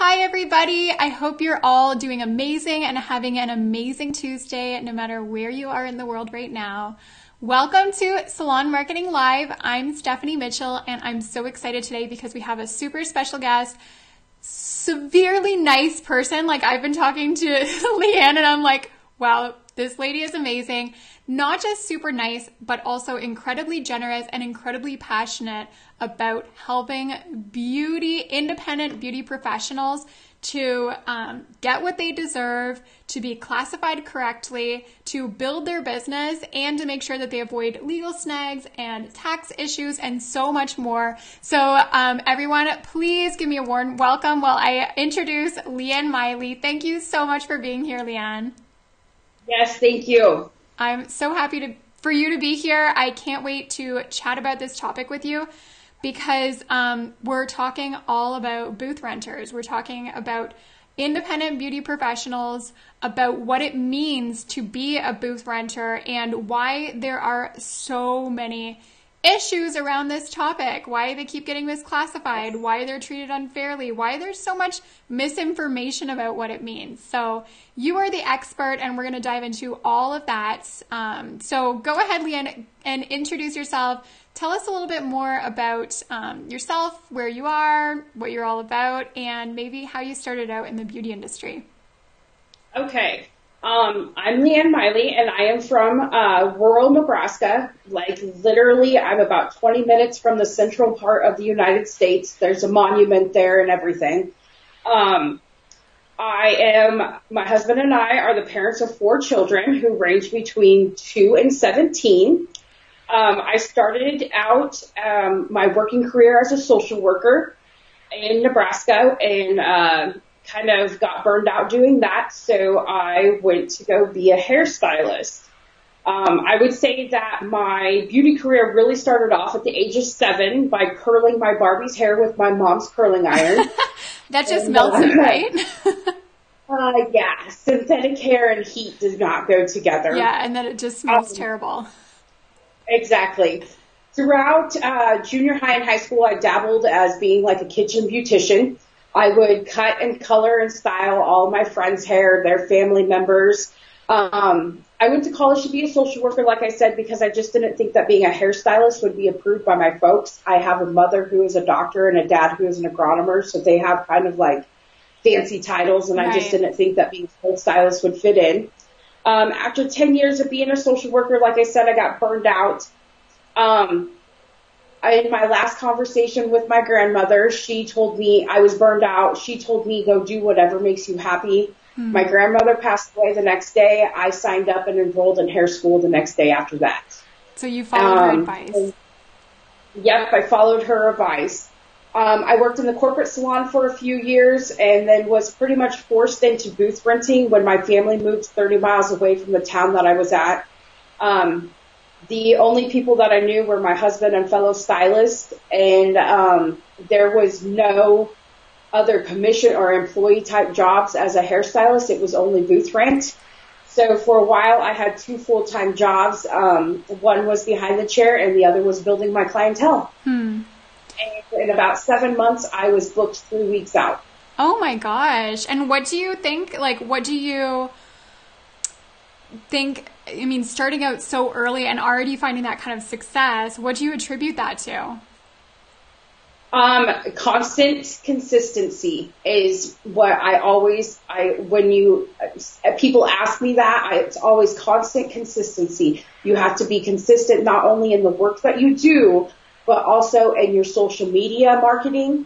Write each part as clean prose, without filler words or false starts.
Hi, everybody. I hope you're all doing amazing and having an amazing Tuesday, no matter where you are in the world right now. Welcome to Salon Marketing Live. I'm Stephanie Mitchell, and I'm so excited today because we have a super special guest, severely nice person. Like, I've been talking to LeeAnn, and I'm like, wow, this lady is amazing. Not just super nice, but also incredibly generous and incredibly passionate about helping independent beauty professionals to get what they deserve, to be classified correctly, to build their business, and to make sure that they avoid legal snags and tax issues and so much more. So everyone, please give me a warm welcome while I introduce LeeAnn Miley. Thank you so much for being here, LeeAnn. Yes, thank you. I'm so happy for you to be here. I can't wait to chat about this topic with you because we're talking all about booth renters. We're talking about independent beauty professionals, about what it means to be a booth renter, and why there are so many issues around this topic, why they keep getting misclassified, why they're treated unfairly, why there's so much misinformation about what it means. So you are the expert, and we're going to dive into all of that. So go ahead, LeeAnn, and introduce yourself. Tell us a little bit more about yourself, where you are, what you're all about, and maybe how you started out in the beauty industry. Okay. I'm LeeAnn Miley, and I am from rural Nebraska. Like, literally, I'm about 20 minutes from the central part of the United States. There's a monument there and everything. My husband and I are the parents of 4 children who range between 2 and 17. I started out my working career as a social worker in Nebraska, and kind of got burned out doing that, so I went to go be a hairstylist. I would say that my beauty career really started off at the age of 7 by curling my Barbie's hair with my mom's curling iron. That just melts it, right? Yeah, synthetic hair and heat does not go together. Yeah, and then it just smells terrible. Exactly. Throughout junior high and high school, I dabbled as being like a kitchen beautician. I would cut and color and style all my friends' hair, their family members. I went to college to be a social worker, like I said, because I just didn't think that being a hairstylist would be approved by my folks. I have a mother who is a doctor and a dad who is an agronomer, so they have kind of like fancy titles, and I just didn't think that being a hairstylist would fit in. After 10 years of being a social worker, like I said, I got burned out. In my last conversation with my grandmother, she told me I was burned out. She told me, go do whatever makes you happy. Mm-hmm. My grandmother passed away the next day. I signed up and enrolled in hair school the next day after that. So you followed her advice? Yep, I followed her advice. I worked in the corporate salon for a few years and then was pretty much forced into booth renting when my family moved 30 miles away from the town that I was at. The only people that I knew were my husband and fellow stylist, and there was no other commission or employee type jobs as a hairstylist. It was only booth rent. So for a while, I had 2 full-time jobs. One was behind the chair, and the other was building my clientele. And in about 7 months, I was booked 3 weeks out. Oh my gosh! And what do you think? Like, what do you think? I mean, starting out so early and already finding that kind of success, what do you attribute that to? Constant consistency is what when people ask me that, it's always constant consistency. You have to be consistent not only in the work that you do, but also in your social media marketing.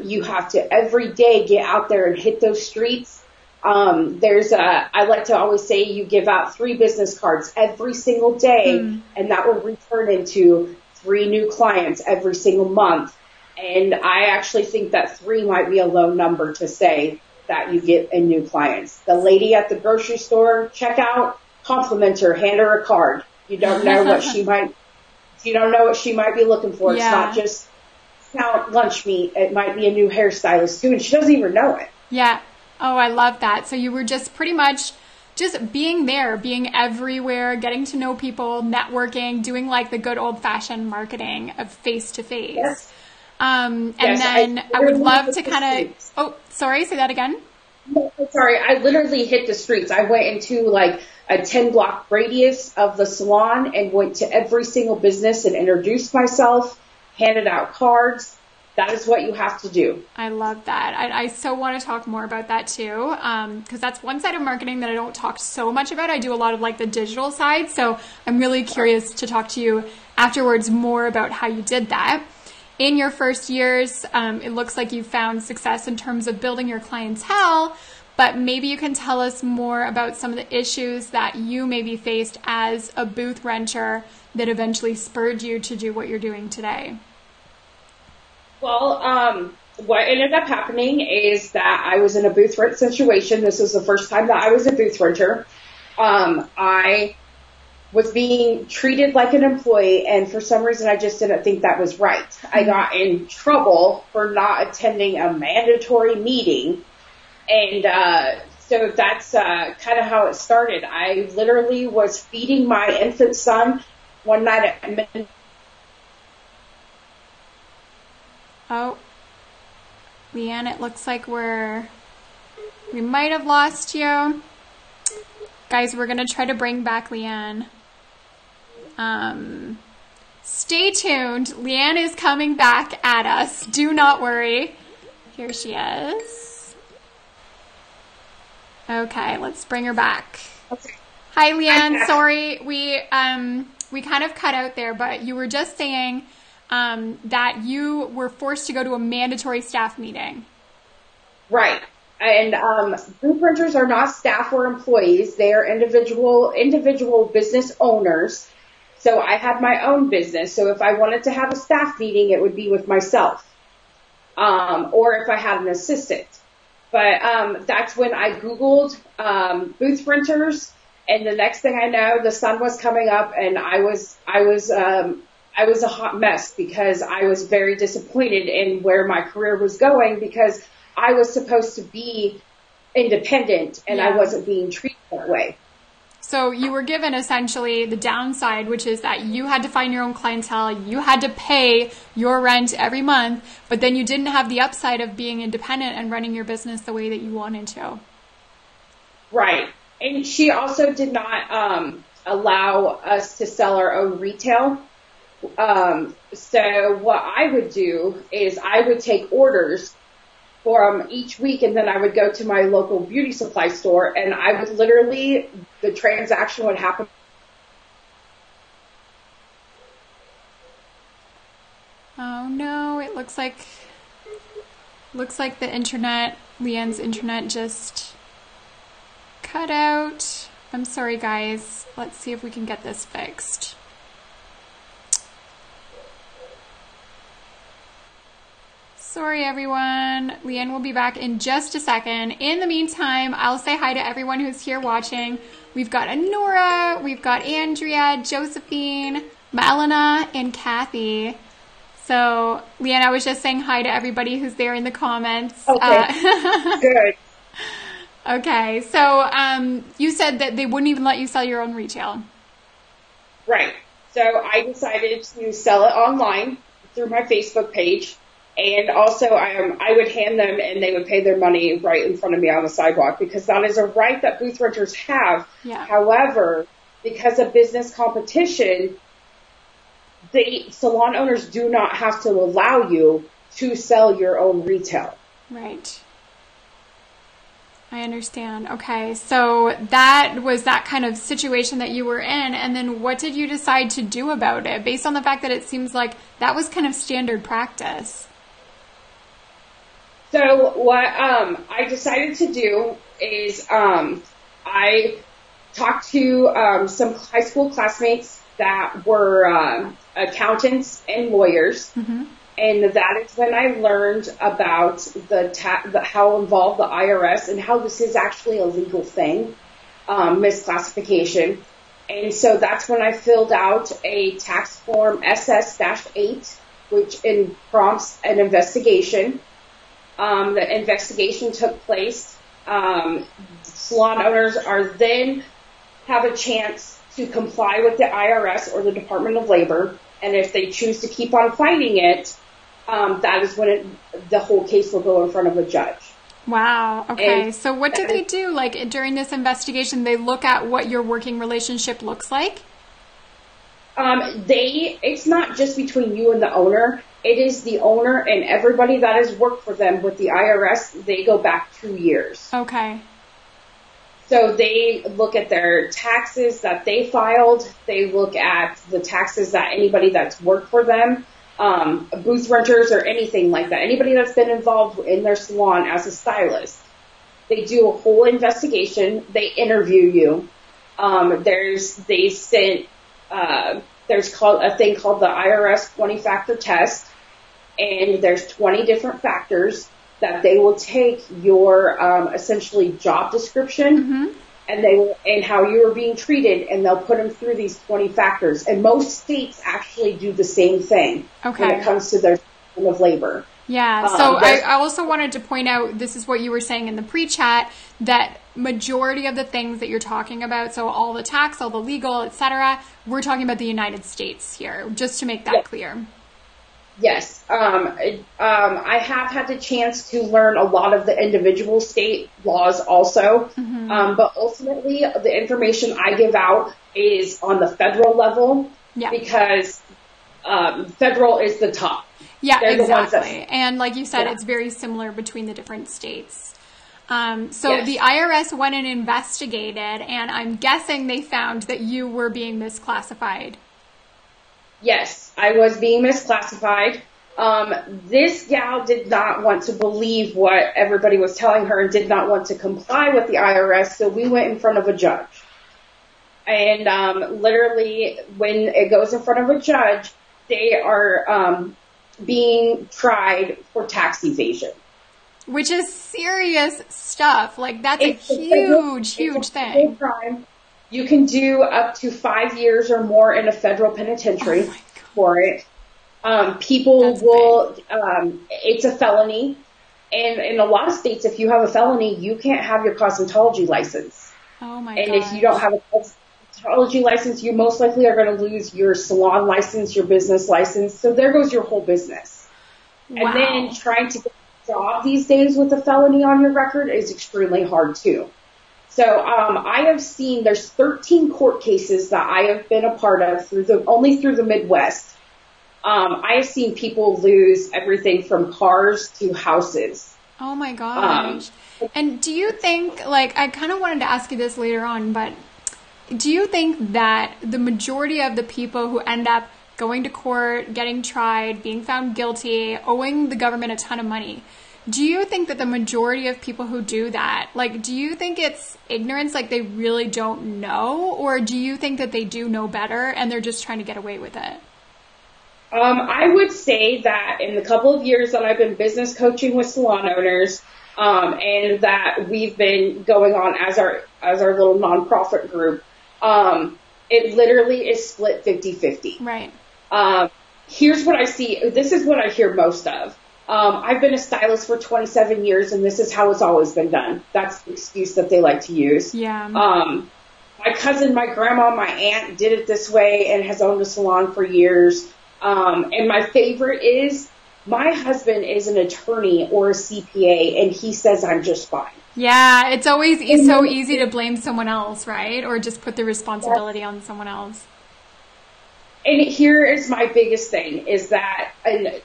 You have to every day get out there and hit those streets. I like to always say you give out 3 business cards every single day, and that will return into 3 new clients every single month. And I actually think that 3 might be a low number to say that you get in new clients. The lady at the grocery store checkout, compliment her, hand her a card. You don't know what she might be looking for. Yeah. It's not just lunch meat. It might be a new hairstylist too, and she doesn't even know it. Yeah. Oh, I love that. So you were just pretty much just being there, being everywhere, getting to know people, networking, doing like the good old-fashioned marketing of face-to-face. Yes. And Yes, then I would literally love hit to the kind of, streets. oh, sorry, say that again. No, sorry, I literally hit the streets. I went into like a 10-block radius of the salon and went to every single business and introduced myself, handed out cards. That is what you have to do. I love that. I so want to talk more about that too, because that's one side of marketing that I don't talk so much about. I do a lot of like the digital side, so I'm really curious to talk to you afterwards more about how you did that. In your first years, it looks like you found success in terms of building your clientele, but maybe you can tell us more about some of the issues that you maybe faced as a booth renter that eventually spurred you to do what you're doing today. Well, what ended up happening is that I was in a booth rent situation. This was the first time that I was a booth renter. I was being treated like an employee, and for some reason I just didn't think that was right. I got in trouble for not attending a mandatory meeting, and so that's kind of how it started. I literally was feeding my infant son one night at midnight. Oh, LeeAnn, it looks like we might have lost you. Guys, we're going to try to bring back LeeAnn. Stay tuned. LeeAnn is coming back at us. Do not worry. Here she is. Okay, let's bring her back. Okay. Hi, LeeAnn. Sorry, we kind of cut out there, but you were just saying that you were forced to go to a mandatory staff meeting. Right. And booth renters are not staff or employees. They are individual business owners. So I had my own business. So if I wanted to have a staff meeting, it would be with myself, or if I had an assistant. But that's when I Googled booth renters, and the next thing I know, the sun was coming up, and I was a hot mess because I was very disappointed in where my career was going, because I was supposed to be independent and I wasn't being treated that way. So you were given essentially the downside, which is that you had to find your own clientele, you had to pay your rent every month, but then you didn't have the upside of being independent and running your business the way that you wanted to. Right. And she also did not allow us to sell our own retail. So what I would do is I would take orders for each week, and then I would go to my local beauty supply store, and I would literally, the transaction would happen. Oh no, it looks like the internet, LeeAnn's internet just cut out. I'm sorry guys. Let's see if we can get this fixed. Sorry, everyone. LeeAnn will be back in just a second. In the meantime, I'll say hi to everyone who's here watching. We've got Anora, we've got Andrea, Josephine, Malina, and Kathy. So, LeeAnn, I was just saying hi to everybody who's there in the comments. Okay, good. Okay, so you said that they wouldn't even let you sell your own retail. Right. So I decided to sell it online through my Facebook page. And also, I would hand them, and they would pay their money right in front of me on the sidewalk, because that is a right that booth renters have. Yeah. However, because of business competition, the salon owners do not have to allow you to sell your own retail. Right. I understand. Okay, so that was that kind of situation that you were in, and then what did you decide to do about it, based on the fact that it seems like that was kind of standard practice? So what I decided to do is I talked to some high school classmates that were accountants and lawyers, and that is when I learned about how involved the IRS and how this is actually a legal thing, misclassification. And so that's when I filled out a tax form SS-8, which prompts an investigation. The investigation took place. Salon owners are then have a chance to comply with the IRS or the Department of Labor, and if they choose to keep on fighting it, that is when the whole case will go in front of a judge. Wow. Okay. So what do they do? Like during this investigation, they look at what your working relationship looks like? It's not just between you and the owner. It is the owner and everybody that has worked for them with the IRS. They go back 2 years. Okay. So they look at their taxes that they filed. They look at the taxes that anybody that's worked for them, booth renters or anything like that. Anybody that's been involved in their salon as a stylist. They do a whole investigation. They interview you. There's a thing called the IRS 20-factor test, and there's 20 different factors that they will take your essentially job description and how you are being treated, and they'll put them through these 20 factors. And most states actually do the same thing when it comes to their system of labor. Yeah. So I also wanted to point out, this is what you were saying in the pre-chat, that majority of the things that you're talking about, so all the tax, all the legal, etc., we're talking about the United States here, just to make that clear. Yes. I have had the chance to learn a lot of the individual state laws also. But ultimately the information I give out is on the federal level because federal is the top. Yeah, exactly. And like you said, it's very similar between the different states. The IRS went and investigated, and I'm guessing they found that you were being misclassified. Yes, I was being misclassified. This gal did not want to believe what everybody was telling her and did not want to comply with the IRS, so we went in front of a judge. And literally, when it goes in front of a judge, they are being tried for tax evasion. Which is serious stuff. Like, that's a huge thing. Crime. You can do up to 5 years or more in a federal penitentiary for it. People will, it's a felony. And in a lot of states, if you have a felony, you can't have your cosmetology license. Oh my God. And if you don't have a cosmetology license, you most likely are going to lose your salon license, your business license. So there goes your whole business. Wow. And then trying to get a job these days with a felony on your record is extremely hard too. So I have seen there's 13 court cases that I have been a part of only through the Midwest. I have seen people lose everything from cars to houses. Oh my gosh. And do you think, like, I kind of wanted to ask you this later on, but do you think that the majority of the people who end up going to court, getting tried, being found guilty, owing the government a ton of money, do you think that the majority of people who do that, like, do you think it's ignorance, like they really don't know, or do you think that they do know better and they're just trying to get away with it? I would say that in the couple of years that I've been business coaching with salon owners, and that we've been going on as our little nonprofit group, it literally is split 50-50. Right. Here's what I see. This is what I hear most of. I've been a stylist for 27 years, and this is how it's always been done. That's the excuse that they like to use. Yeah. My cousin, my grandma, my aunt did it this way and has owned a salon for years. And my favorite is my husband is an attorney or a CPA, and he says I'm just fine. Yeah, it's always so easy to blame someone else, right? Or just put the responsibility on someone else. And here is my biggest thing is that anybody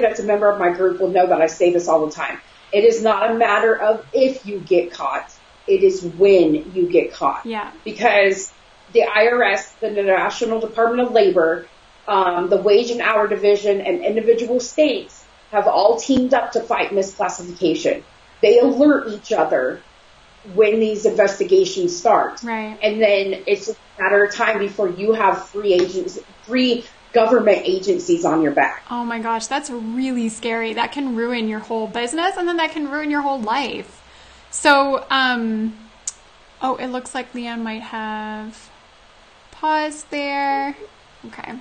that's a member of my group will know that I say this all the time. It is not a matter of if you get caught. It is when you get caught. Yeah. Because the IRS, the National Department of Labor, the Wage and Hour Division, and individual states have all teamed up to fight misclassification. They alert each other when these investigations start. Right. And then it's a matter of time before you have three government agencies on your back. Oh my gosh, that's really scary. That can ruin your whole business, and then that can ruin your whole life. So, it looks like LeeAnn might have paused there. Okay.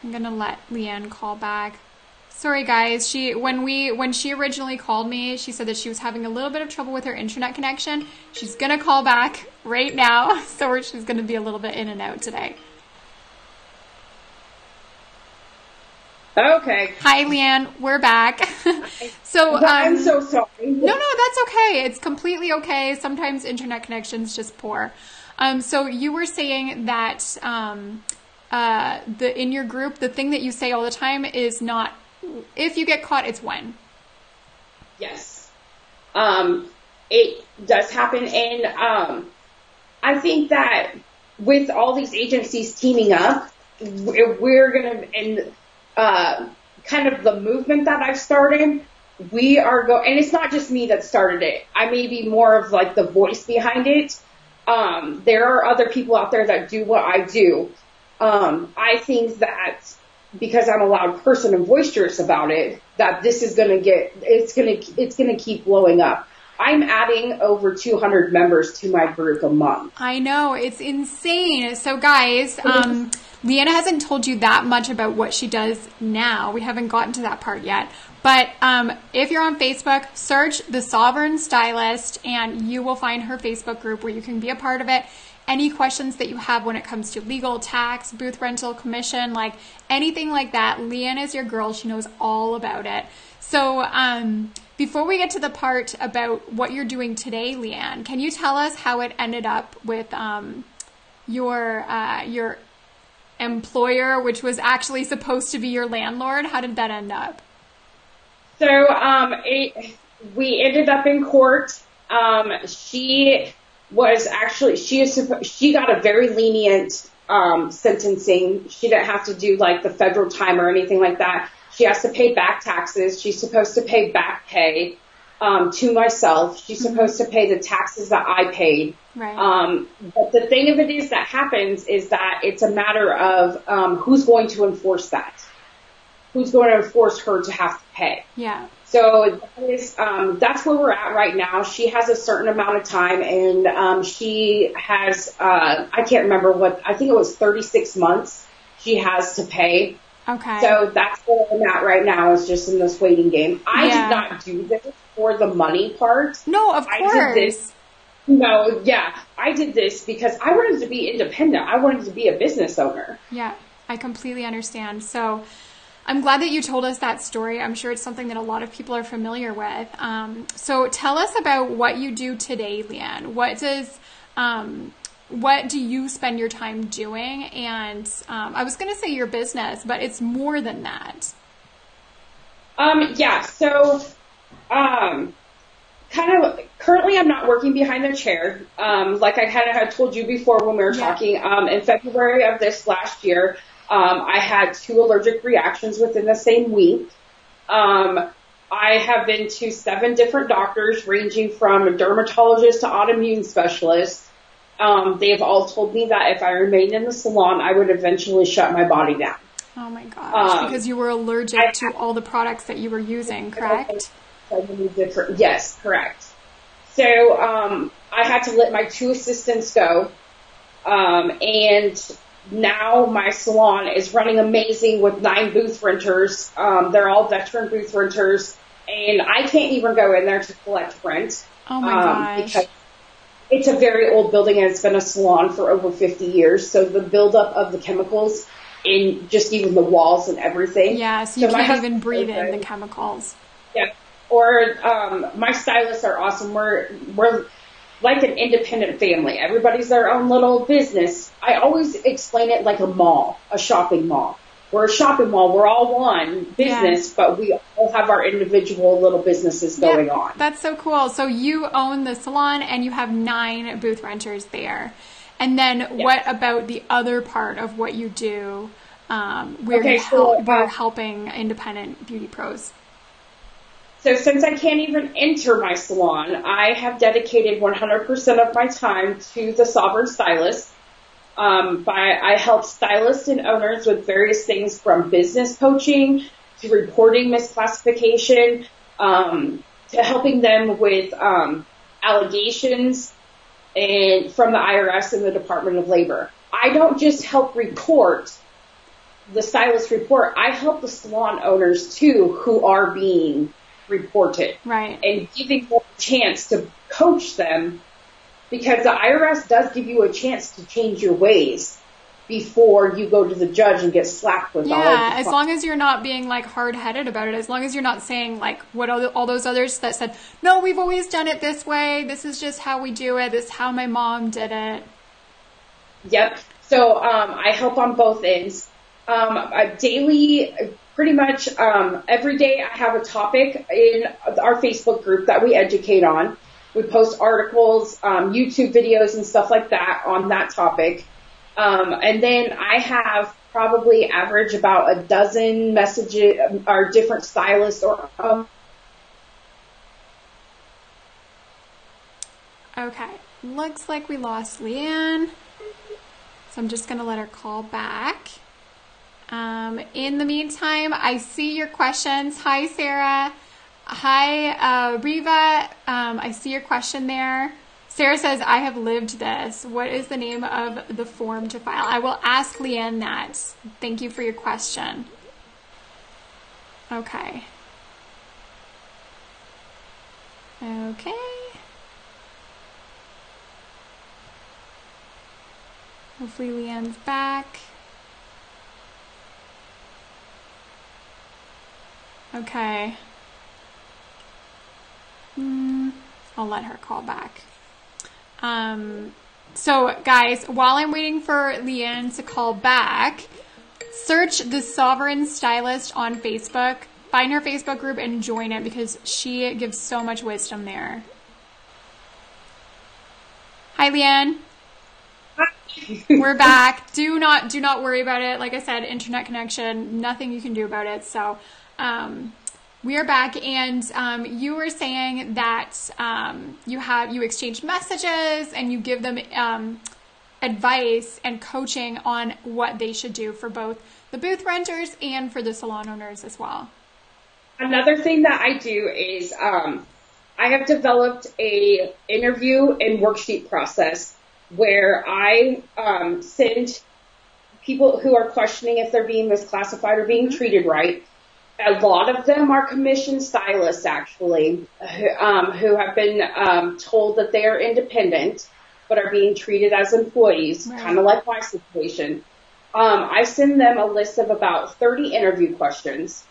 I'm going to let LeeAnn call back. Sorry guys, when she originally called me, she said that she was having a little bit of trouble with her internet connection. She's going to call back right now, so she's going to be a little bit in and out today. Okay. Hi, LeeAnn. We're back. So I'm so sorry. No, that's okay. It's completely okay. Sometimes internet connection's just poor. So you were saying that in your group, the thing that you say all the time is not if you get caught, it's when. Yes. It does happen, and I think that with all these agencies teaming up, we're going to, and kind of the movement that I've started, we are and it's not just me that started it. I may be more of like the voice behind it. There are other people out there that do what I do. I think that because I'm a loud person and boisterous about it, that this is going to it's going to keep blowing up. I'm adding over 200 members to my group a month. I know, it's insane. So guys, LeeAnn hasn't told you that much about what she does now. We haven't gotten to that part yet. But if you're on Facebook, search the Sovereign Stylist and you will find her Facebook group where you can be a part of it. Any questions that you have when it comes to legal, tax, booth rental, commission, like anything like that, LeeAnn is your girl. She knows all about it. So before we get to the part about what you're doing today, LeeAnn, can you tell us how it ended up with your employer, which was actually supposed to be your landlord? How did that end up? So we ended up in court. She got a very lenient sentencing. She didn't have to do like the federal time or anything like that. She has to pay back taxes. She's supposed to pay back pay to myself. She's supposed to pay the taxes that I paid. Right. But the thing of it is that happens is that it's a matter of who's going to enforce that. Who's going to enforce her to have to pay. Yeah. So that's where we're at right now. She has a certain amount of time, and she has, I can't remember I think it was 36 months she has to pay. Okay. So that's where I'm at right now, is just in this waiting game. I did not do this for the money part. No, of course. I did this. I did this because I wanted to be independent. I wanted to be a business owner. Yeah, I completely understand. So I'm glad that you told us that story. I'm sure it's something that a lot of people are familiar with. So tell us about what you do today, LeeAnn. What do you spend your time doing? And I was going to say your business, but it's more than that. Currently I'm not working behind the chair. Like I kind of had told you before when we were talking, in February of this last year, I had 2 allergic reactions within the same week. I have been to 7 different doctors, ranging from a dermatologist to autoimmune specialist. They have all told me that if I remained in the salon, I would eventually shut my body down. Oh my gosh, because you were allergic to all the products that you were using, correct? Yes, correct. So I had to let my 2 assistants go, and now my salon is running amazing with 9 booth renters. They're all veteran booth renters, and I can't even go in there to collect rent. Oh my gosh. Because it's a very old building and it's been a salon for over 50 years. So the buildup of the chemicals in just even the walls and everything. Yeah, so you can't even breathe in the chemicals. Yeah. Or my stylists are awesome. We're like an independent family. Everybody's their own little business. I always explain it like a mall, a shopping mall. We're a shopping mall. We're all one business, but we all have our individual little businesses going on. That's so cool. So you own the salon and you have 9 booth renters there. And then what about the other part of what you do where you're helping independent beauty pros? So since I can't even enter my salon, I have dedicated 100% of my time to the Sovereign Stylist. I help stylists and owners with various things from business coaching to reporting misclassification, to helping them with allegations and from the IRS and the Department of Labor. I don't just help report the stylist report. I help the salon owners too who are being reported. Right. And giving them a chance to coach them, because the IRS does give you a chance to change your ways. before you go to the judge and get slapped with all of the as long as you're not being like hard-headed about it, as long as you're not saying like what all those others that said, no, we've always done it this way. This is just how we do it. This is how my mom did it. Yep. So I help on both ends. Daily, pretty much every day I have a topic in our Facebook group that we educate on. We post articles, YouTube videos and stuff like that on that topic. And then I have probably average about a dozen messages or different stylists or Okay. Looks like we lost LeeAnn. So I'm just going to let her call back. In the meantime, I see your questions. Hi, Sarah. Hi, Riva. I see your question there. Sarah says, I have lived this. What is the name of the form to file? I will ask LeeAnn that. Thank you for your question. Okay. Okay. Hopefully LeeAnn's back. Okay. I'll let her call back. So guys, while I'm waiting for LeeAnn to call back, search the Sovereign Stylist on Facebook, find her Facebook group and join it because she gives so much wisdom there. Hi, LeeAnn. We're back. Do not worry about it. Like I said, internet connection, nothing you can do about it. So, we are back, and you were saying that you exchange messages and you give them advice and coaching on what they should do for both the booth renters and for the salon owners as well. Another thing that I do is I have developed a interview and worksheet process where I send people who are questioning if they're being misclassified or being treated right. A lot of them are commissioned stylists, actually, who have been told that they are independent but are being treated as employees, right. Kind of like my situation. I send them a list of about 30 interview questions,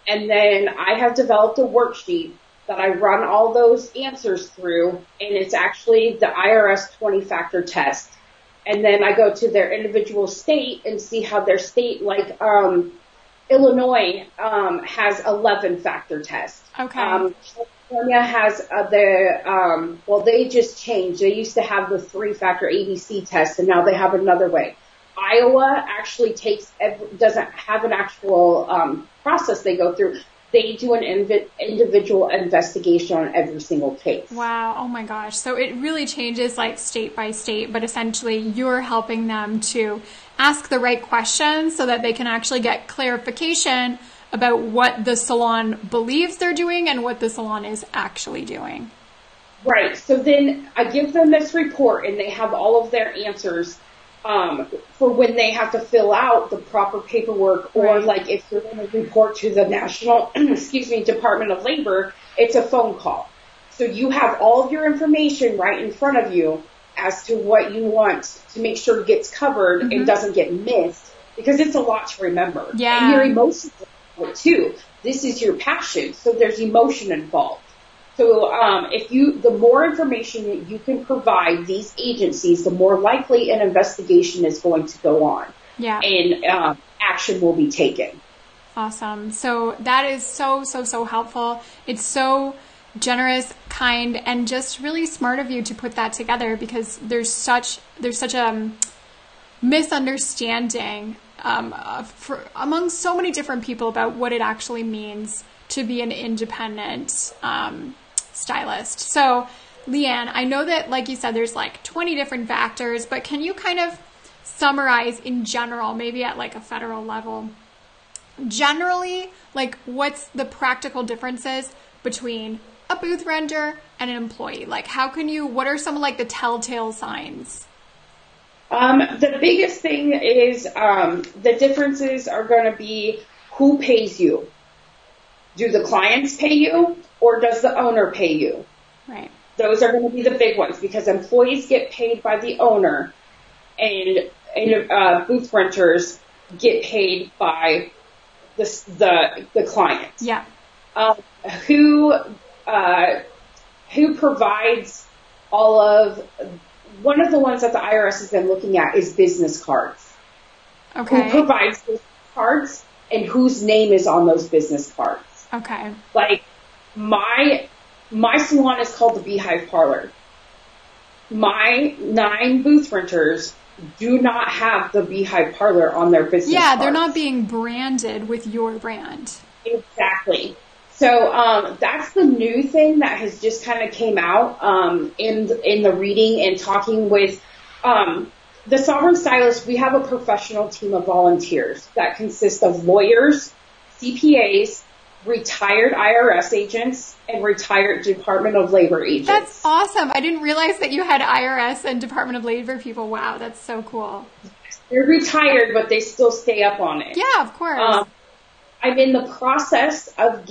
and then I have developed a worksheet that I run all those answers through, and it's actually the IRS 20-factor test. And then I go to their individual state and see how their state, like Illinois has 11-factor test. Okay. California has they just changed. They used to have the 3-factor ABC test, and now they have another way. Iowa actually doesn't have an actual process they go through. They do an individual investigation on every single case. Wow. Oh my gosh. So it really changes like state by state, but essentially you're helping them to ask the right questions so that they can actually get clarification about what the salon believes they're doing and what the salon is actually doing. Right. So then I give them this report and they have all of their answers for when they have to fill out the proper paperwork, or right. Like if you're going to report to the National, Department of Labor, it's a phone call. So you have all of your information right in front of you as to what you want to make sure it gets covered mm-hmm. and doesn't get missed, because it's a lot to remember. Yeah. And your emotions involved too. This is your passion, so there's emotion involved. So the more information that you can provide these agencies, the more likely an investigation is going to go on. Yeah. And action will be taken. Awesome. So that is so helpful. It's so generous, kind, and just really smart of you to put that together, because there's such a misunderstanding among so many different people about what it actually means to be an independent stylist. So, LeeAnn, I know that, like you said, there's like 20 different factors, but can you kind of summarize in general, maybe at like a federal level, generally, like what's the practical differences between a booth renter and an employee? Like what are some of like the telltale signs? The biggest thing is the differences are going to be who pays you. Do the clients pay you, or does the owner pay you? Right. Those are going to be the big ones, because employees get paid by the owner, and booth renters get paid by the client. Yeah. Who provides one of the ones that the IRS has been looking at is business cards. Okay. Who provides business cards and whose name is on those business cards. Okay. Like my salon is called the Beehive Parlor. My 9 booth renters do not have the Beehive Parlor on their business cards. Yeah, they're not being branded with your brand. Exactly. So that's the new thing that has just kind of came out in the reading and talking with the Sovereign Stylist. We have a professional team of volunteers that consist of lawyers, CPAs, retired IRS agents, and retired Department of Labor agents. That's awesome. I didn't realize that you had IRS and Department of Labor people. Wow, that's so cool. They're retired, but they still stay up on it. Yeah, of course. I'm in the process of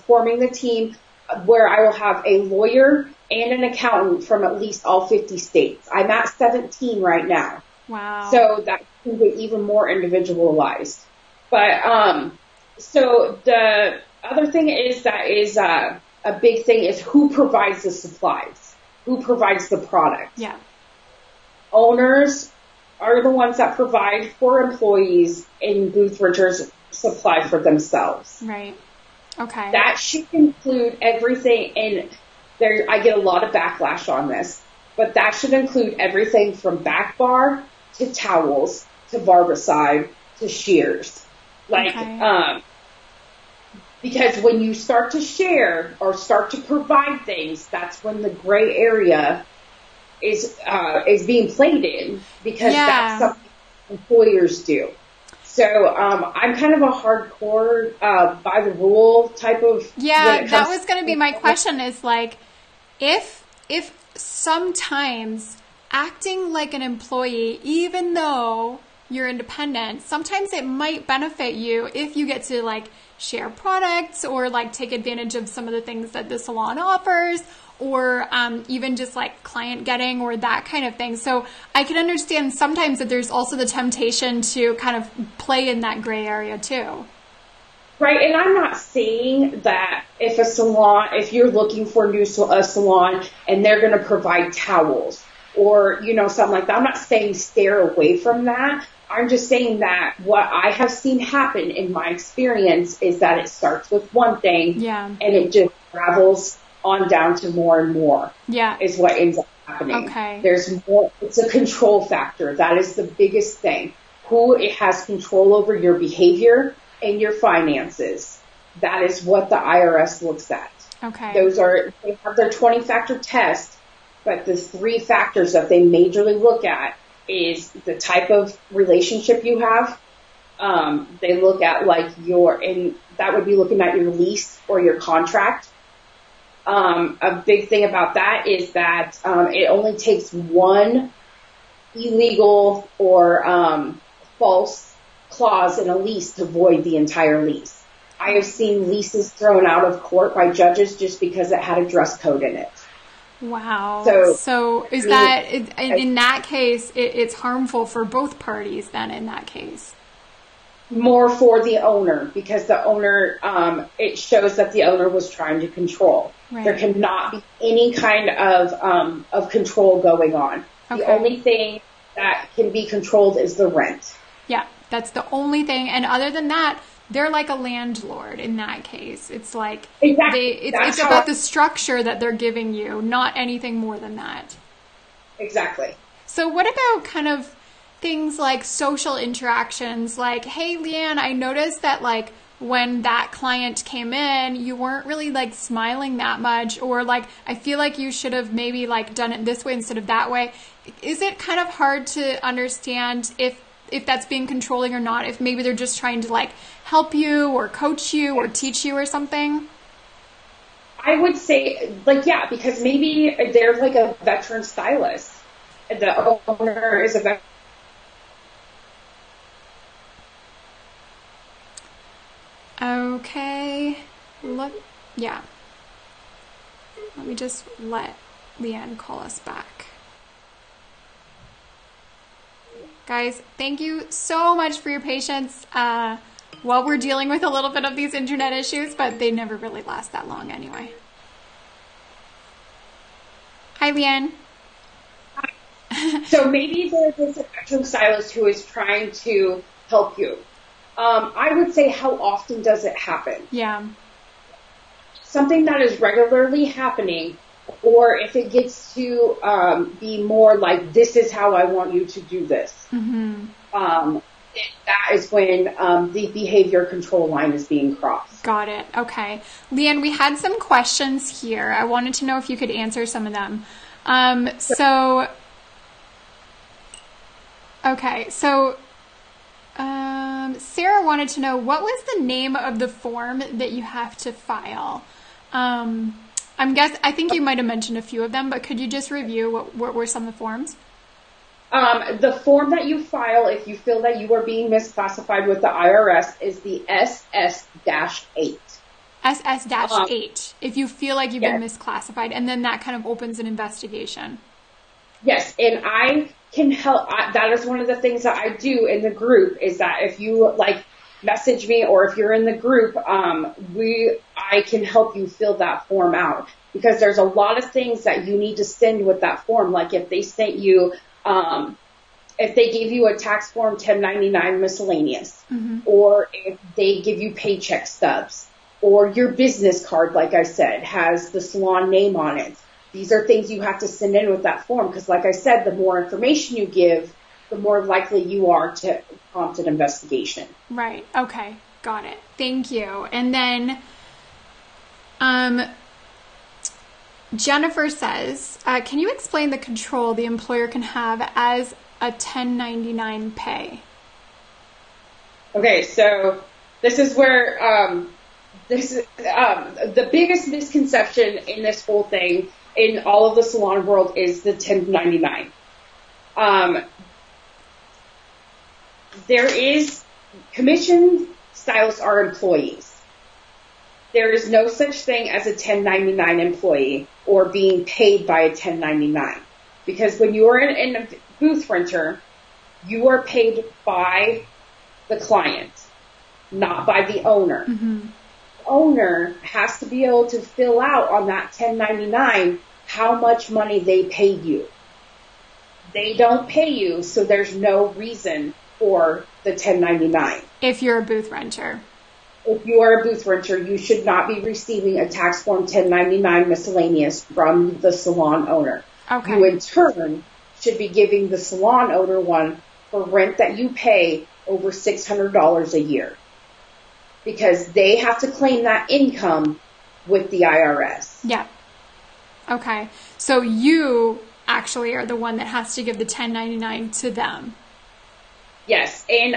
forming the team where I will have a lawyer and an accountant from at least all 50 states. I'm at 17 right now. Wow. So that can get even more individualized. But, so the other thing is a big thing is who provides the supplies, who provides the product. Yeah. Owners are the ones that provide for employees, and booth renters supply for themselves. Right. Okay. That should include everything, and I get a lot of backlash on this, but that should include everything from back bar to towels to barbicide to shears. Because when you start to share or start to provide things, that's when the gray area is being played in, because that's something employers do. So I'm kind of a hardcore by the rule type of. Yeah, that was going to be my question. Is like, if sometimes acting like an employee, even though you're independent, sometimes it might benefit you if you get to like share products or like take advantage of some of the things that the salon offers, or even just like client getting or that kind of thing. So I can understand sometimes that there's also the temptation to kind of play in that gray area too. Right, and I'm not saying that if you're looking for a salon and they're going to provide towels or, something like that, I'm not saying steer away from that. I'm just saying that what I have seen happen in my experience is that it starts with one thing and it just travels on down to more and more. Yeah. Is what ends up happening. Okay. There's more, it's a control factor. That is the biggest thing. Who has control over your behavior and your finances. That is what the IRS looks at. Okay. They have their 20-factor test, but the 3 factors that they majorly look at is the type of relationship you have. They look at and that would be looking at your lease or your contract. A big thing about that is that it only takes one illegal or false clause in a lease to void the entire lease. I have seen leases thrown out of court by judges just because it had a dress code in it. Wow. So is that, in that case, it's harmful for both parties then in that case? More for the owner, because the owner, it shows that the owner was trying to control. Right. There cannot be any kind of control going on. Okay. The only thing that can be controlled is the rent. Yeah, that's the only thing. And other than that, they're like a landlord in that case. It's like it's about the structure that they're giving you, not anything more than that. Exactly. So what about kind of things like social interactions? Like, hey, LeeAnn, I noticed that like when that client came in, you weren't really like smiling that much, or like I feel like you should have maybe like done it this way instead of that way. Is it kind of hard to understand if that's being controlling or not, if maybe they're just trying to like help you or coach you or teach you or something? I would say because maybe they're like a veteran stylist. The owner is a veteran. Okay. Let me just let LeeAnn call us back. Guys, thank you so much for your patience while we're dealing with a little bit of these internet issues, but they never really last that long anyway. Hi, LeeAnn. So maybe there's a veteran stylist who is trying to help you. I would say, how often does it happen? Yeah. Something that is regularly happening, or if it gets to be more like, this is how I want you to do this. Mm-hmm. That is when the behavior control line is being crossed. Got it. Okay. LeeAnn, we had some questions here. I wanted to know if you could answer some of them. Sarah wanted to know, what was the name of the form that you have to file? I think you might have mentioned a few of them, but could you just review what were some of the forms? The form that you file if you feel that you are being misclassified with the IRS is the SS-8. SS-8, if you feel like you've been misclassified, and then that kind of opens an investigation. Yes, and I can help. That is one of the things that I do in the group, is that if you message me, or if you're in the group, I can help you fill that form out, because there's a lot of things that you need to send with that form. Like if they sent you, if they gave you a tax form 1099 miscellaneous, mm-hmm. or if they give you paycheck stubs, or your business card, like I said, has the salon name on it. These are things you have to send in with that form, because like I said, the more information you give, the more likely you are to prompt an investigation. Right. Okay. Got it. Thank you. And then Jennifer says, can you explain the control the employer can have as a 1099 pay? Okay, so this is where the biggest misconception in this whole thing, in all of the salon world, is the 1099. There is, commission stylists are employees. There is no such thing as a 1099 employee or being paid by a 1099. Because when you are in a booth renter, you are paid by the client, not by the owner. Mm-hmm. The owner has to be able to fill out on that 1099 how much money they paid you. They don't pay you, so there's no reason for the 1099. If you're a booth renter. If you are a booth renter, you should not be receiving a tax form 1099 miscellaneous from the salon owner. Okay. You, in turn, should be giving the salon owner one for rent that you pay over $600 a year, because they have to claim that income with the IRS. Yeah. Okay. So you actually are the one that has to give the 1099 to them. Yes, and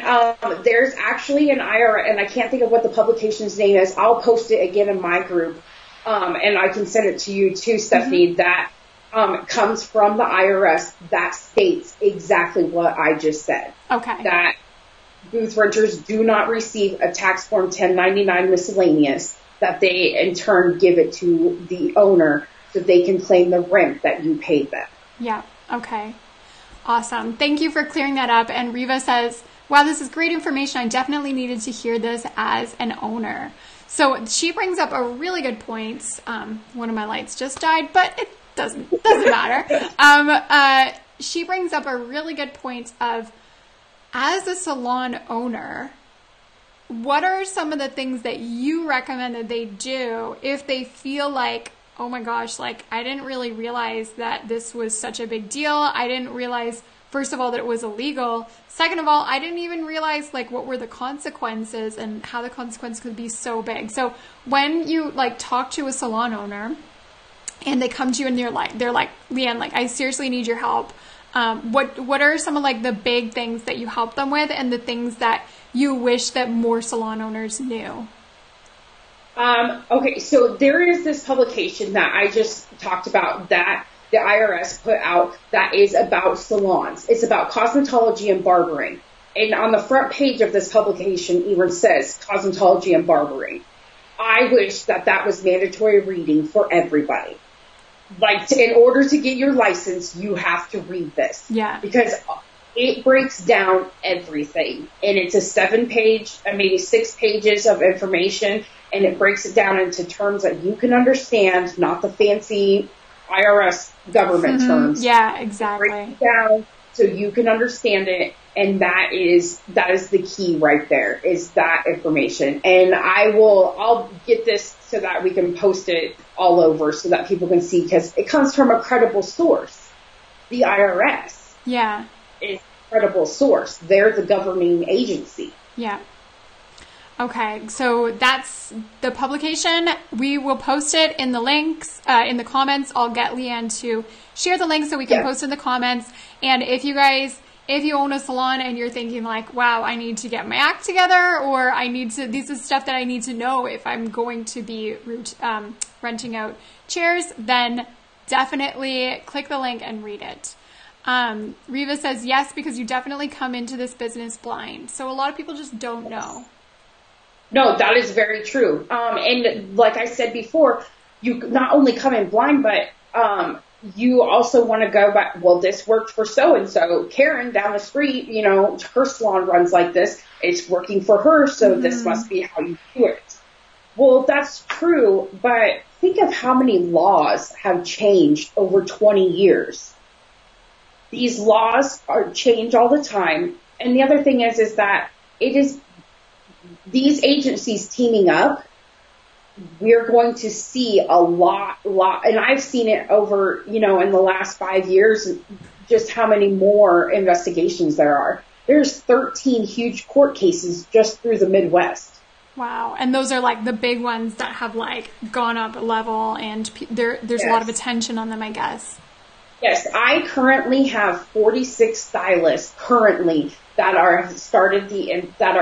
there's actually an IRS, and I can't think of what the publication's name is. I'll post it again in my group, and I can send it to you too, Stephanie, mm-hmm. that comes from the IRS that states exactly what I just said. Okay. That booth renters do not receive a tax form 1099 miscellaneous, that they in turn give it to the owner so they can claim the rent that you paid them. Yeah, okay. Awesome. Thank you for clearing that up. And Riva says, wow, this is great information. I definitely needed to hear this as an owner. So she brings up a really good point. One of my lights just died, but it doesn't matter. She brings up a really good point of, as a salon owner, what are some of the things that you recommend that they do if they feel like, oh my gosh, I didn't really realize that this was such a big deal. I didn't realize, first of all, that it was illegal. Second of all, I didn't even realize what were the consequences and how the consequence could be so big. So when you talk to a salon owner and they come to you and they're like, LeeAnn, I seriously need your help. What are some of the big things that you help them with, and the things that you wish that more salon owners knew? Okay, so there is this publication that I just talked about that the IRS put out that is about salons. It's about cosmetology and barbering. And on the front page of this publication even says cosmetology and barbering. I wish that was mandatory reading for everybody. In order to get your license, you have to read this. Yeah. Because it breaks down everything. And it's a 7-page, maybe 6 pages of information, and it breaks it down into terms that you can understand, not the fancy IRS government terms. Yeah, exactly. It breaks it down so you can understand it, and that is the key right there, is that information. And I'll get this so that we can post it all over so that people can see, because it comes from a credible source. The IRS. Yeah. Is a credible source. They're the governing agency. Yeah. Okay, so that's the publication. We will post it in the links, in the comments. I'll get LeeAnn to share the link so we can post in the comments. And if you own a salon and you're thinking like, wow, I need to get my act together, or this is stuff that I need to know if I'm going to be renting out chairs, then definitely click the link and read it. Riva says, yes, because you definitely come into this business blind. So a lot of people just don't know. No, that is very true. And like I said before, you not only come in blind, but you also want to go back, well, this worked for so-and-so. Karen down the street, her salon runs like this. It's working for her, so this must be how you do it. Well, that's true, but think of how many laws have changed over 20 years. These laws change all the time. And the other thing is that it is these agencies teaming up, we're going to see a lot, and I've seen it over, in the last 5 years, just how many more investigations there are. There's 13 huge court cases just through the Midwest. Wow. And those are like the big ones that have like gone up a level, and there's a lot of attention on them, I guess. Yes, I currently have 46 stylists that are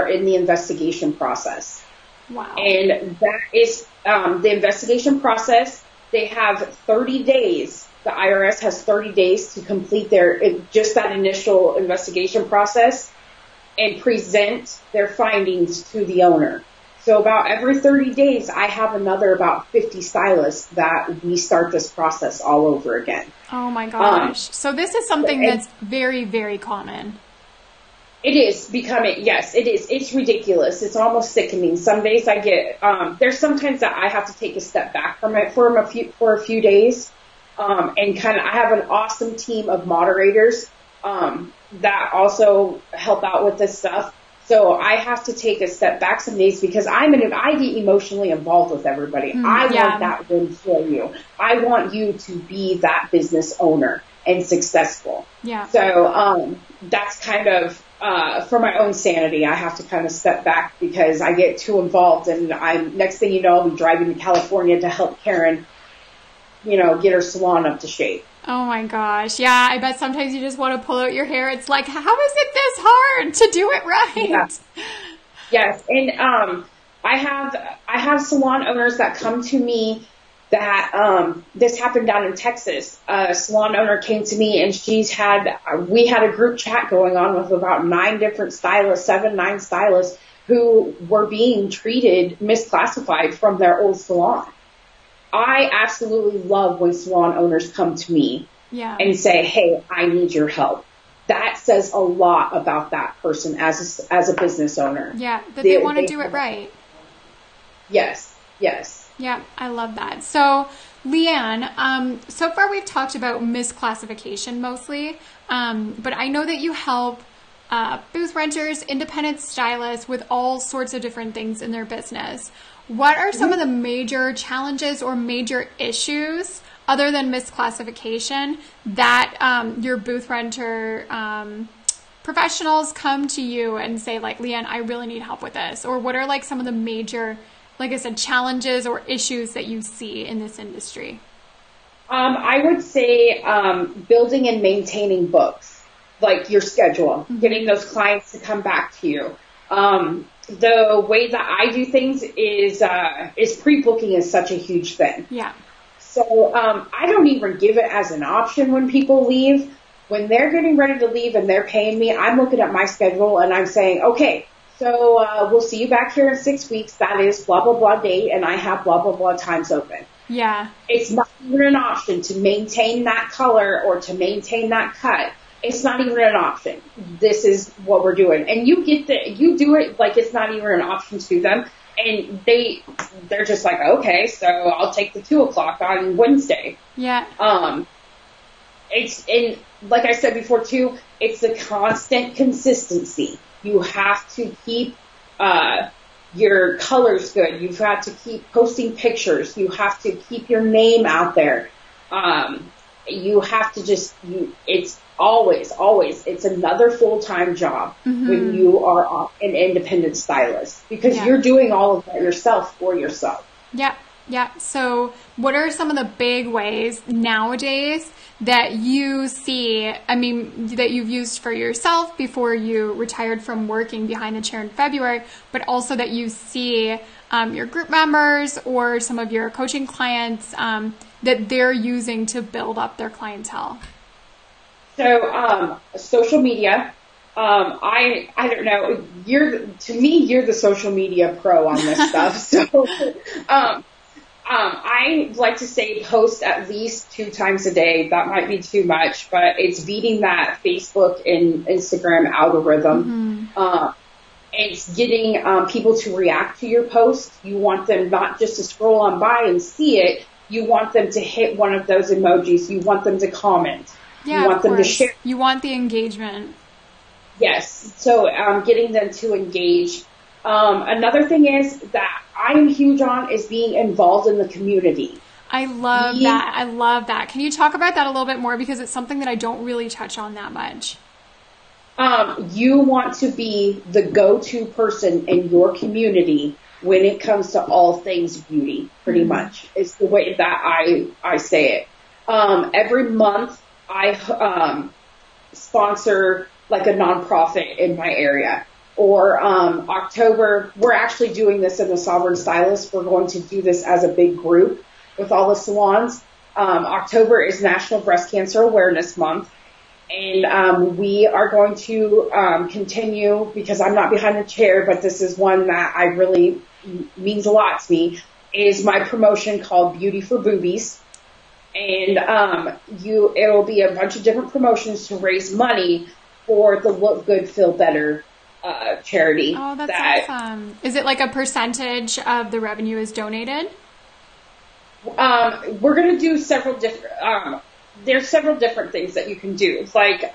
in the investigation process. Wow. And that is the investigation process. They have 30 days. The IRS has 30 days to complete just that initial investigation process and present their findings to the owner. So about every 30 days, I have about 50 stylists that we start this process all over again. Oh my gosh. So this is something that's very, very common. It is becoming, yes, it is. It's ridiculous. It's almost sickening. Some days I get, there's sometimes that I have to take a step back from it for a few days. And I have an awesome team of moderators, that also help out with this stuff. So I have to take a step back some days because I get emotionally involved with everybody. I want that win for you. I want you to be that business owner and successful. Yeah. So, that's kind of, for my own sanity, I have to kind of step back because I get too involved, and next thing you know, I'll be driving to California to help Karen, get her salon up to shape. Oh my gosh. Yeah. I bet sometimes you just want to pull out your hair. It's like, how is it this hard to do it right? Yeah. Yes. And, I have salon owners that come to me that, this happened down in Texas. A salon owner came to me, and we had a group chat going on with about 9 stylists who were being treated misclassified from their old salon. I absolutely love when salon owners come to me and say, hey, I need your help. That says a lot about that person as a business owner. Yeah, that they want to do it right. Yes, yes. Yeah, I love that. So, LeeAnn, so far we've talked about misclassification mostly, but I know that you help booth renters, independent stylists with all sorts of different things in their business. What are some of the major challenges or major issues, other than misclassification, that your booth renter professionals come to you and say, like, LeeAnn, I really need help with this? Or what are like some of the major, like I said, challenges or issues that you see in this industry? I would say building and maintaining books, like your schedule, getting those clients to come back to you. The way that I do things is pre-booking is such a huge thing. Yeah. So I don't even give it as an option when people leave. When they're getting ready to leave and they're paying me, I'm looking at my schedule and I'm saying, okay, so we'll see you back here in 6 weeks. That is blah, blah, blah date, and I have blah, blah, blah times open. Yeah. It's not even an option to maintain that color or to maintain that cut. it's not even an option. This is what we're doing. And you do it like it's not even an option to them. And they're just like, okay, so I'll take the 2:00 on Wednesday. Yeah. And like I said before too, it's the constant consistency. You have to keep, your colors good. You've got to keep posting pictures. You have to keep your name out there. You have to it's always, it's another full-time job when you are an independent stylist, because you're doing all of that yourself for yourself. Yeah. Yeah. So what are some of the big ways nowadays that you see, that you've used for yourself before you retired from working behind the chair in February, but also that you see your group members or some of your coaching clients that they're using to build up their clientele? So, social media, I don't know, you're the social media pro on this stuff. So, I like to say post at least 2 times a day. That might be too much, but it's beating that Facebook and Instagram algorithm. It's getting people to react to your post. You want them not just to scroll on by and see it. You want them to hit one of those emojis. You want them to comment. Yeah, you want them to share. You want the engagement. Yes. So getting them to engage. Another thing is that I am huge on is being involved in the community. I love that. Can you talk about that a little bit more? Because it's something that I don't really touch on that much. You want to be the go-to person in your community when it comes to all things beauty, pretty much, is the way that I say it. Every month I sponsor like a nonprofit in my area. Or October, we're actually doing this in the Sovereign Stylist. We're going to do this as a big group with all the salons. October is National Breast Cancer Awareness Month. And we are going to continue, because I'm not behind the chair, but this is one that I really means a lot to me, is my promotion called Beauty for Boobies. And it'll be a bunch of different promotions to raise money for the Look Good, Feel Better charity. Oh, that's awesome. Is it like a percentage of the revenue is donated? We're going to do several different, there's several different things that you can do. Like,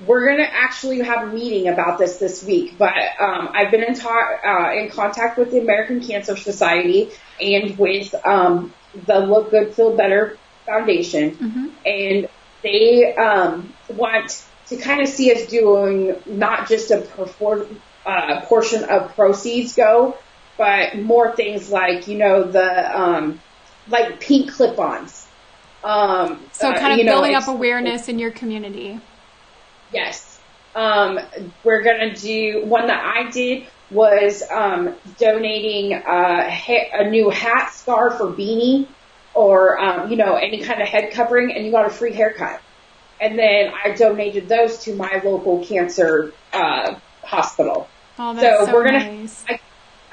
we're going to actually have a meeting about this week, but I've been in contact with the American Cancer Society and with the Look Good, Feel Better Foundation, and they want to kind of see us doing not just a portion of proceeds go, but more things like, the like pink clip-ons. So kind of building up awareness in your community. Yes. We're going to do, one that I did was donating a new hat, scarf, or beanie, or, any kind of head covering, and you got a free haircut. And then I donated those to my local cancer hospital. Oh, that's so we're nice.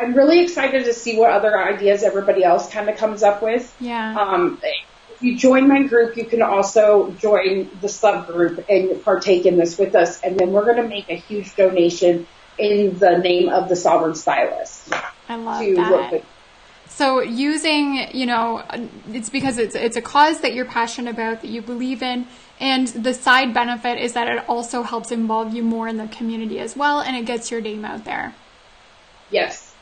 I'm really excited to see what other ideas everybody else kind of comes up with. Yeah. If you join my group, you can also join the subgroup and partake in this with us. And then we're going to make a huge donation in the name of the Sovereign Stylist. I love that. So using, it's because it's a cause that you're passionate about, that you believe in, and the side benefit is that it also helps involve you more in the community as well, and it gets your name out there. Yes.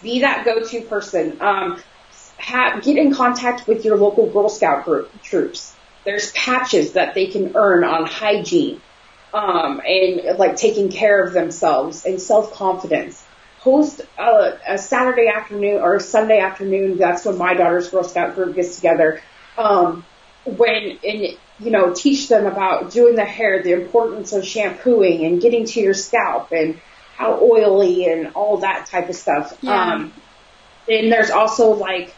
Be that go-to person. Get in contact with your local Girl Scout troops. There's patches that they can earn on hygiene, and like taking care of themselves and self-confidence. Host a Saturday afternoon or a Sunday afternoon. That's when my daughter's Girl Scout group gets together. Teach them about doing the hair, the importance of shampooing and getting to your scalp and how oily and all that type of stuff. Yeah. Then there's also like,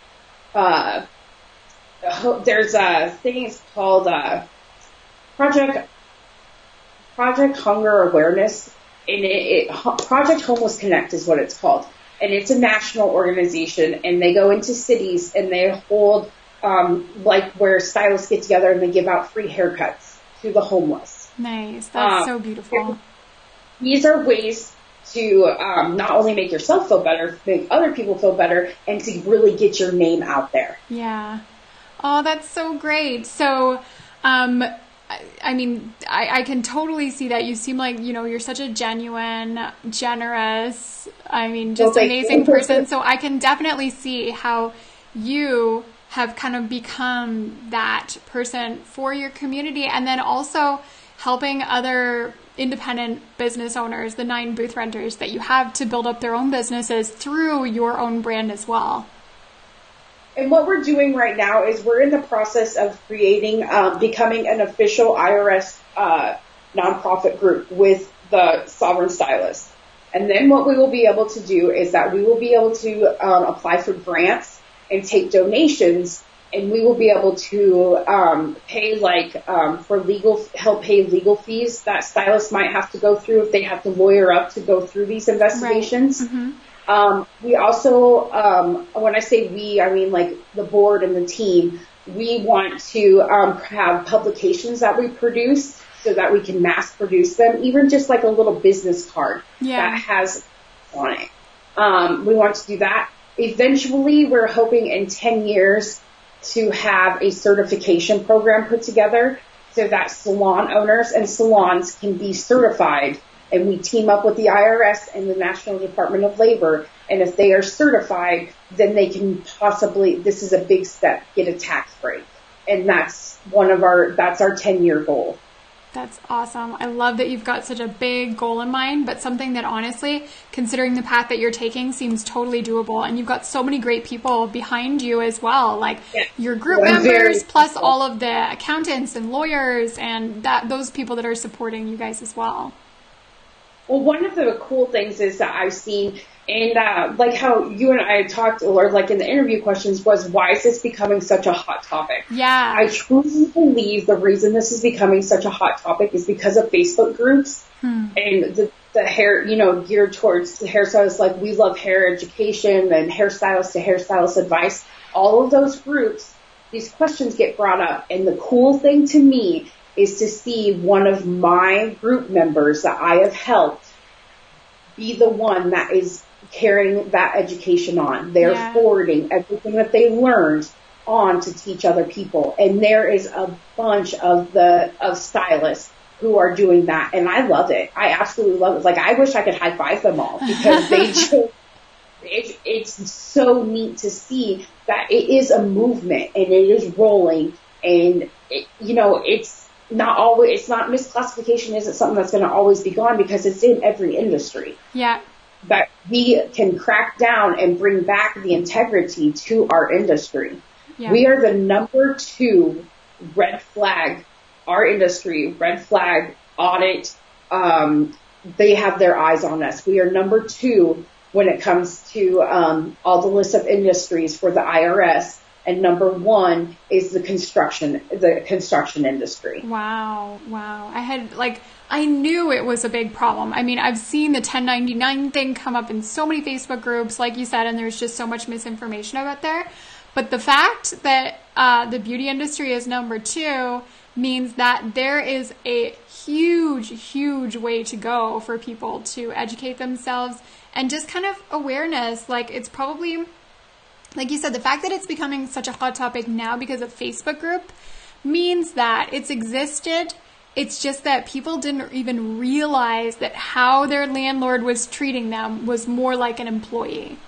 there's a thing it's called Project Hunger Awareness. And Project Homeless Connect is what it's called. And it's a national organization, and they go into cities and they hold, like where stylists get together and they give out free haircuts to the homeless. Nice. That's so beautiful. These are ways to not only make yourself feel better, make other people feel better, and to really get your name out there. Yeah. Oh, that's so great. So, I mean, I can totally see that. You seem like, you're such a genuine, generous, just amazing person. So I can definitely see how you have kind of become that person for your community, and then also helping other independent business owners, the 9 booth renters that you have, to build up their own businesses through your own brand as well. And what we're doing right now is we're in the process of creating, becoming an official IRS nonprofit group with the Sovereign Stylist. And then what we will be able to do is that we will be able to apply for grants and take donations, and we will be able to pay help pay legal fees that stylists might have to go through if they have to lawyer up to go through these investigations. Right. Mm-hmm. We also, when I say we, I mean like the board and the team, we want to have publications that we produce so that we can mass produce them, even just like a little business card that has on it. We want to do that. Eventually, we're hoping in 10 years to have a certification program put together so that salon owners and salons can be certified. And we team up with the IRS and the National Department of Labor. And if they are certified, then they can possibly, this is a big step, get a tax break. And that's our 10-year goal. That's awesome. I love that you've got such a big goal in mind, but something that honestly, considering the path that you're taking, seems totally doable. And you've got so many great people behind you as well, like your group members, plus all of the accountants and lawyers and those people that are supporting you guys as well. Well, one of the cool things is that I've seen, and like how you and I had talked, or like in the interview questions, was why is this becoming such a hot topic? Yeah. I truly believe the reason this is becoming such a hot topic is because of Facebook groups and the hair, geared towards the hairstylists, like We Love Hair Education and Hairstylist to Hairstylist Advice. All of those groups, these questions get brought up, and the cool thing to me is to see one of my group members that I have helped be the one that is carrying that education on. They're forwarding everything that they learned on to teach other people. And there is a bunch of stylists who are doing that. And I love it. I absolutely love it. Like, I wish I could high five them all because they just, it's so neat to see that it is a movement and it is rolling, and it's misclassification isn't something that's going to always be gone because it's in every industry. Yeah. But we can crack down and bring back the integrity to our industry. Yeah. We are the number 2 red flag, our industry, red flag audit. They have their eyes on us. We are number 2 when it comes to all the list of industries for the IRS. And number 1 is the construction industry. Wow. I knew it was a big problem. I mean, I've seen the 1099 thing come up in so many Facebook groups, like you said, and there's just so much misinformation about there. But the fact that the beauty industry is number 2 means that there is a huge way to go for people to educate themselves, and just kind of awareness. Like, it's probably, like you said, the fact that it's becoming such a hot topic now because of Facebook group means that it's existed. It's just that people didn't even realize that how their landlord was treating them was more like an employee.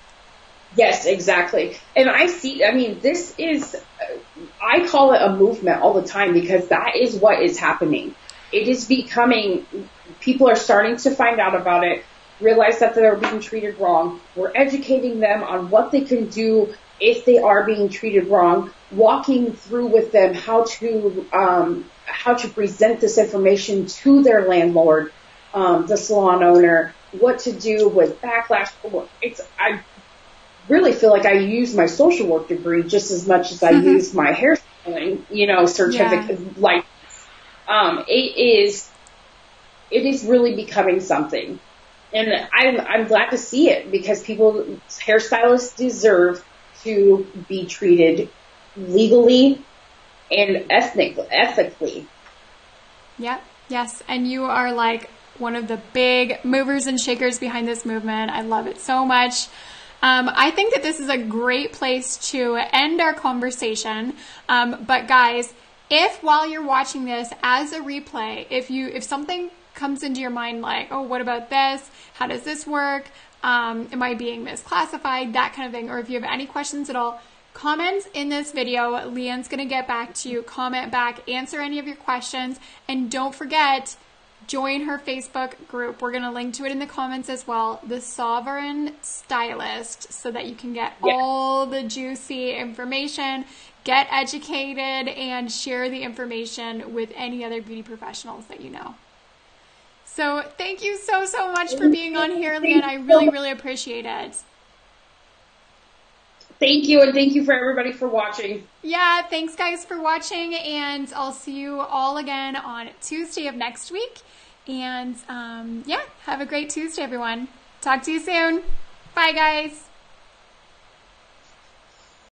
Yes, exactly. And I call it a movement all the time because that is what is happening. It is becoming, people are starting to find out about it, realize that they're being treated wrong. We're educating them on what they can do if they are being treated wrong, walking through with them how to present this information to their landlord, the salon owner, what to do with backlash. I really feel like I use my social work degree just as much as I use my hairstyling, certificate. Yeah. It is really becoming something. And I'm glad to see it because hairstylists deserve to be treated legally and ethically. Yeah, Yes, and you are like one of the big movers and shakers behind this movement. I love it so much. I think that this is a great place to end our conversation. But guys, if while you're watching this as a replay, if something comes into your mind like, oh, what about this? How does this work? Am I being misclassified? That kind of thing. Or if you have any questions at all, comment in this video. LeeAnn's going to get back to you. Comment back, answer any of your questions. And don't forget, join her Facebook group. We're going to link to it in the comments as well. The Sovereign Stylist, so that you can get all the juicy information, get educated, and share the information with any other beauty professionals that you know. So thank you so much for being on here, LeeAnn. I really appreciate it. Thank you, and thank you for everybody for watching. Yeah, thanks guys for watching, and I'll see you all again on Tuesday of next week. And yeah, have a great Tuesday, everyone. Talk to you soon. Bye, guys.